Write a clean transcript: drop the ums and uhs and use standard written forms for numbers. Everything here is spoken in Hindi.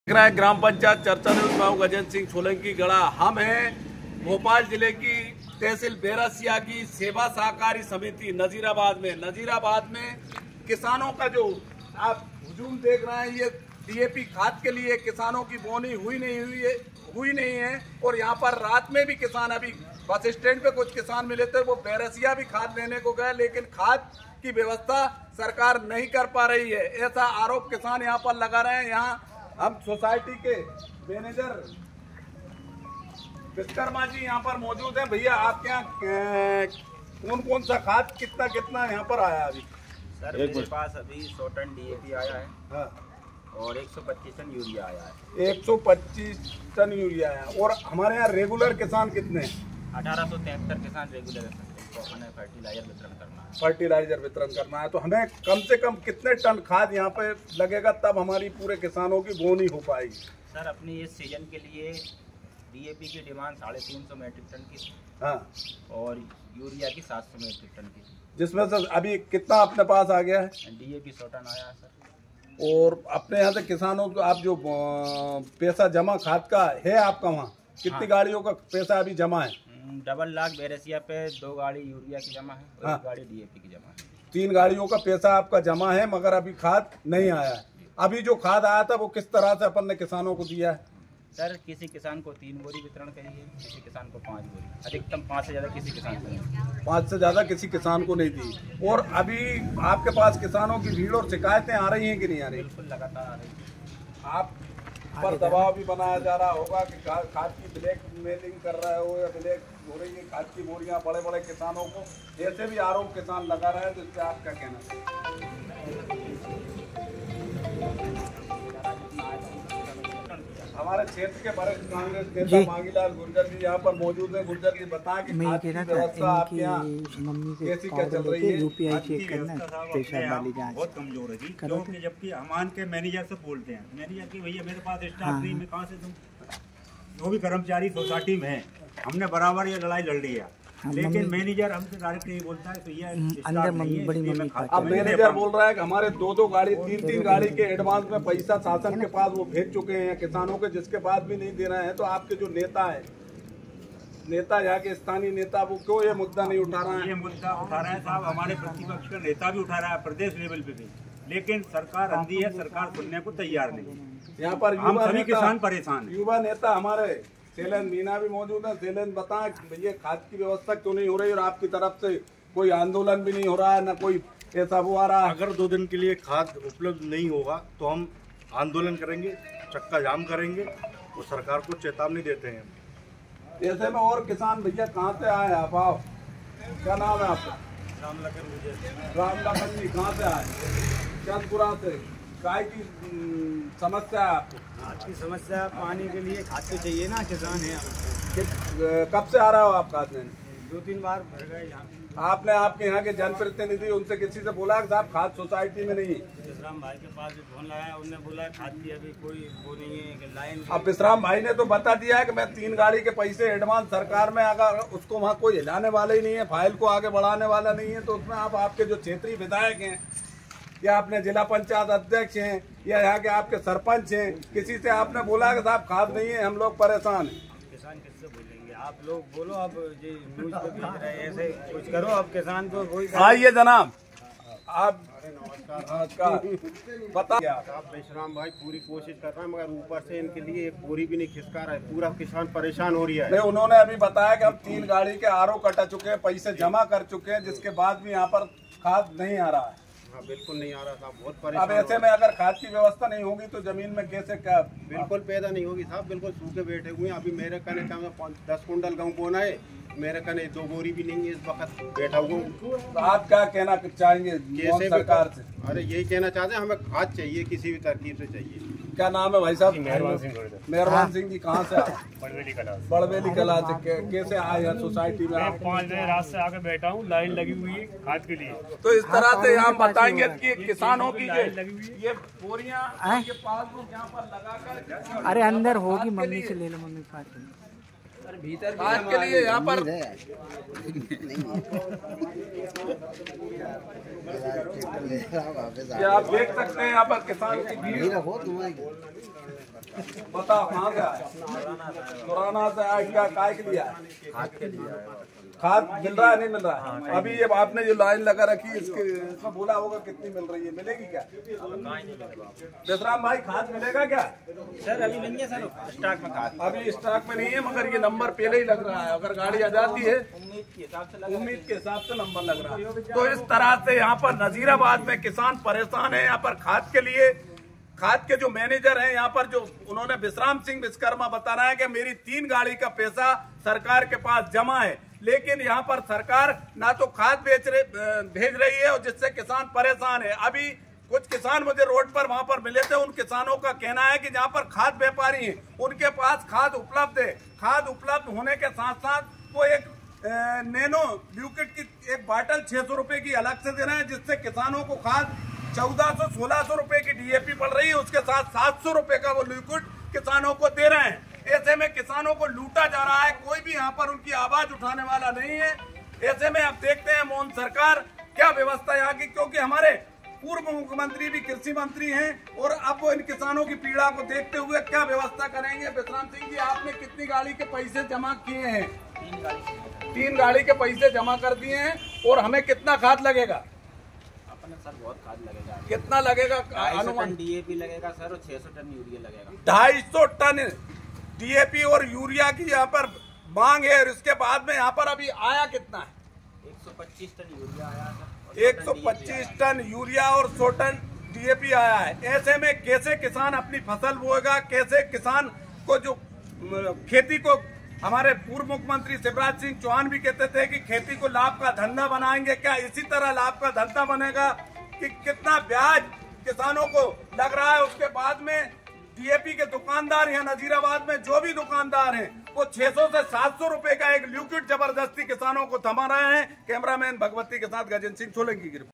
देख रहा है ग्राम पंचायत चर्चा न्यूज में गजेंद्र सिंह सोलंकी गढ़ा। हम हैं भोपाल जिले की तहसील बैरसिया की सेवा सहकारी समिति नजीराबाद में किसानों का जो आप हुजूम देख रहे हैं, ये डीएपी खाद के लिए किसानों की बोनी हुई नहीं है। और यहाँ पर रात में भी किसान, अभी बस स्टैंड पे कुछ किसान मिले थे, वो बैरसिया भी खाद लेने को गए, लेकिन खाद की व्यवस्था सरकार नहीं कर पा रही है, ऐसा आरोप किसान यहाँ पर लगा रहे हैं। यहाँ हम सोसाइटी के मैनेजर विश्वकर्मा जी यहाँ पर मौजूद हैं। भैया, आपके यहाँ कौन सा खाद कितना यहाँ पर आया अभी? सर मेरे पास अभी 100 टन डीएपी आया है। हाँ। और 125 टन यूरिया आया है। 125 टन यूरिया आया। और हमारे यहाँ रेगुलर किसान कितने हैं? 1873 किसान रेगुलर है। हमें फर्टिलाइजर वितरण करना है, तो हमें कम से कम कितने टन खाद यहाँ पे लगेगा, तब हमारी पूरे किसानों की बोनी हो पाएगी? सर अपनी इस सीजन के लिए डीएपी की डिमांड 350 मीट्रिक टन की। हाँ। और यूरिया की 700 मीट्रिक टन की, जिसमें से अभी कितना अपने पास आ गया है? डीएपी 100 टन आया है सर। और अपने यहाँ से किसानों को आप जो पैसा जमा खाद का है आपका वहाँ कितनी? हाँ। गाड़ियों का पैसा अभी जमा है? डबल लाख बैरसिया पे 2 गाड़ी यूरिया की जमा है और 1 गाड़ी डीएपी की जमा है। 3 गाड़ियों का पैसा आपका जमा है, मगर अभी खाद नहीं आया है। अभी जो खाद आया था वो किस तरह से अपन ने किसानों को दिया है? सर किसी किसान को 3 बोरी वितरण करी है, किसी किसान को 5 बोरी, अधिकतम 5 से ज़्यादा किसी किसान को नहीं। 5 से ज़्यादा किसी किसान को नहीं दी। और अभी आपके पास किसानों की भीड़ और शिकायतें आ रही हैं कि नहीं आ रही? बिल्कुल लगातार आ रही है। आप पर दबाव भी बनाया जा रहा होगा कि खाद की ब्लैक मेलिंग कर रहे हो या ब्लैक हो रही है खाद की बोरियां बड़े किसानों को, ऐसे भी आरोप किसान लगा रहे हैं, तो इससे आप क्या कहना चाहिए? हमारे क्षेत्र के वरिष्ठ कांग्रेस नेता मांगीलाल गुर्जर जी यहाँ पर मौजूद हैं। गुर्जर जी बताएं कि खाद की व्यवस्था आपके यहाँ कैसी क्या चल रही है? यूपीआई चेक करना, प्रेशर वाली जांच बहुत कमजोर है जी, क्योंकि जबकि अमान के मैनेजर से बोलते हैं, मैनेजर की भैया मेरे पास स्टाफ नहीं, मैं कहाँ से दूं? जो भी कर्मचारी सोसाइटी में है, हमने बराबर ये लड़ाई लड़ ली है, लेकिन मैनेजर हमसे डायरेक्ट नहीं बोलता है। तो ये अंदर बड़ी मम्मी अब मैनेजर बोल रहा है कि हमारे 2 गाड़ी 3 गाड़ी के एडवांस में पैसा शासन के पास वो भेज चुके हैं किसानों के, जिसके बाद भी नहीं दे रहे हैं। तो आपके जो नेता यहाँ के स्थानीय नेता, वो क्यों ये मुद्दा नहीं उठा रहा है? ये मुद्दा उठा रहे हैं साहब, हमारे प्रतिपक्ष का नेता भी उठा रहा है प्रदेश लेवल पे भी, लेकिन सरकार अंधी है, सरकार सुनने को तैयार नहीं। यहाँ पर हम सभी किसान परेशान। युवा नेता हमारे सेलन मीना भी मौजूद है। सेलन बताएं भैया, खाद की व्यवस्था क्यों नहीं हो रही और आपकी तरफ से कोई आंदोलन भी नहीं हो रहा है, न कोई ऐसा वो आ रहा है? अगर 2 दिन के लिए खाद उपलब्ध नहीं होगा तो हम आंदोलन करेंगे, चक्का जाम करेंगे और सरकार को चेतावनी देते हैं। ऐसे में और किसान भैया कहाँ से आए आप? क्या नाम है आपका? राम लखन जी। कहाँ से आए? चंदपुरा से। काय की समस्या है आपको? आज की समस्या पानी के लिए खाद तो चाहिए ना, किसान है। कब से आ रहा हो आप खाद लेने? 2-3 बार भर गए यहाँ। आपने आपके यहाँ के जनप्रतिनिधि उनसे किसी से बोला कि साहब खाद सोसाइटी में नहीं? विश्राम भाई के पास भी फोन लगाया, उन्होंने बोला खाद की अभी कोई वो नहीं है कि लाइन। अब विश्राम भाई ने तो बता दिया है कि मैं 3 गाड़ी के पैसे एडवांस सरकार में, अगर उसको वहाँ कोई हिलाने वाला ही नहीं है, फाइल को आगे बढ़ाने वाला नहीं है, तो उसमें आप आपके जो क्षेत्रीय विधायक हैं या अपने जिला पंचायत अध्यक्ष हैं या यहाँ के आपके सरपंच हैं, किसी से आपने बोला कि साहब खाद नहीं है, हम लोग परेशान हैं? किसान किससे बोलेंगे? आप लोग बोलो, अब जी न्यूज पे भेज रहे हैं, ऐसे कुछ करो, अब किसान को कोई। आइए जनाब, आप नमस्कार। बता आप विश्राम भाई पूरी कोशिश कर रहे हैं, मगर ऊपर से इनके लिए एक बोरी भी नहीं खिसका रहा है, पूरा किसान परेशान हो रही है। नहीं, उन्होंने अभी बताया कि हम 3 गाड़ी के आरओ कटा चुके हैं, पैसे जमा कर चुके हैं, जिसके बाद भी यहाँ पर खाद नहीं आ रहा है। हाँ बिल्कुल नहीं आ रहा था, बहुत परेशान। अब ऐसे में अगर खाद की व्यवस्था नहीं होगी तो जमीन में कैसे क्या? बिल्कुल पैदा नहीं होगी साहब, बिल्कुल सूखे बैठे हुए हैं। अभी मेरे कने 10 कुंटल गेहूँ बोना है, मेरे कने 2 बोरी भी नहीं है, इस वक्त बैठा हुआ हूँ। तो आप क्या कहना चाहेंगे सरकार से? अरे यही कहना चाहते हैं, हमें खाद चाहिए, किसी भी तरकीब से चाहिए। क्या नाम है भाई साहब? मेहरबान सिंह जी। कहाँ से आए? बड़वेली कला से। कैसे आए हैं सोसाइटी में? 5 बजे रात से आके बैठा हूँ, लाइन लगी हुई है खाद के लिए। तो इस तरह से हम बताएंगे कि किसानों की ये बोरियां के पास यहाँ पर लगाकर, अरे अंदर होगी, मम्मी से ले लो, मम्मी खाद के लिए यहाँ पर आप देख सकते हैं यहाँ पर किसान की भीड़ बताओ कहाँ से आया? मुराना से आया। क्या काय के लिए आया? खाद मिल रहा है नहीं मिल रहा है? अभी ये आपने जो लाइन लगा रखी है इसमें बोला होगा कितनी मिल रही है, मिलेगी क्या? जसराम भाई खाद मिलेगा क्या? सर अभी नहीं है सर, स्टॉक में खाद अभी स्टॉक में नहीं है, मगर ये नंबर पहले ही लग रहा है। अगर गाड़ी आ जाती है उम्मीद के हिसाब से नंबर लग रहा है। तो इस तरह से यहाँ पर नजीराबाद में किसान परेशान है। यहाँ पर खाद के लिए खाद के जो मैनेजर हैं यहाँ पर, जो उन्होंने विश्राम सिंह विश्वकर्मा बता रहा है कि मेरी 3 गाड़ी का पैसा सरकार के पास जमा है, लेकिन यहाँ पर सरकार ना तो खाद भेज रही है और जिससे किसान परेशान है। अभी कुछ किसान मुझे रोड पर वहां पर मिले थे, उन किसानों का कहना है कि जहाँ पर खाद व्यापारी हैं उनके पास खाद उपलब्ध है। खाद उपलब्ध होने के साथ साथ वो एक नैनो ल्यूकिड की एक बाटल 600 रुपए की अलग से दे रहे हैं, जिससे किसानों को खाद 1400-1600 रुपए की डीएपी पड़ रही है, उसके साथ 700 रुपए का वो लिक्विड किसानों को दे रहे हैं। ऐसे में किसानों को लूटा जा रहा है, कोई भी यहाँ पर उनकी आवाज उठाने वाला नहीं है। ऐसे में अब देखते हैं मोहन सरकार क्या व्यवस्था यहाँ की, क्योंकि हमारे पूर्व मुख्यमंत्री भी कृषि मंत्री हैं और अब वो इन किसानों की पीड़ा को देखते हुए क्या व्यवस्था करेंगे। विश्राम सिंह जी, आपने कितनी गाड़ी के पैसे जमा किए हैं? 3 गाड़ी के पैसे जमा कर दिए हैं। और हमें कितना खाद लगेगा? सर बहुत खाद लगेगा। कितना लगेगा? 250 टन डीएपी लगेगा सर और 600 टन यूरिया लगेगा। 250 टन डीएपी और यूरिया की यहाँ पर मांग है। और इसके बाद में यहाँ पर अभी आया कितना है? 125 टन यूरिया आया सर, 125 टन यूरिया और 100 टन डीएपी आया है। ऐसे में कैसे किसान अपनी फसल बोएगा? कैसे किसान को जो खेती को, हमारे पूर्व मुख्यमंत्री शिवराज सिंह चौहान भी कहते थे कि खेती को लाभ का धंधा बनाएंगे, क्या इसी तरह लाभ का धंधा बनेगा कि कितना ब्याज किसानों को लग रहा है? उसके बाद में डीएपी के दुकानदार यहाँ नजीराबाद में जो भी दुकानदार हैं वो 600 से 700 रुपए का एक लिक्विड जबरदस्ती किसानों को थमा रहे हैं। कैमरामैन भगवती के साथ गजेंद्र सिंह सोलंकी की रिपोर्ट।